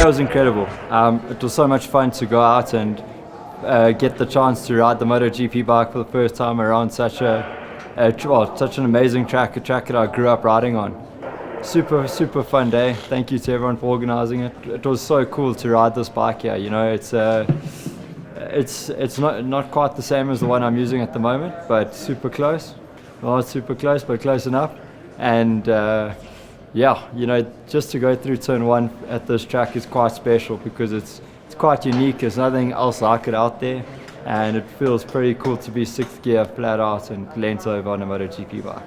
Today was incredible. It was so much fun to go out and get the chance to ride the MotoGP bike for the first time around such such an amazing track, a track that I grew up riding on. Super fun day. Thank you to everyone for organizing it. It was so cool to ride this bike here. You know, it's not quite the same as the one I'm using at the moment, but super close. Well, it's super close, but close enough. And yeah, you know, just to go through turn one at this track is quite special because it's quite unique. There's nothing else like it out there, and it feels pretty cool to be sixth gear flat out and lent over on a MotoGP bike.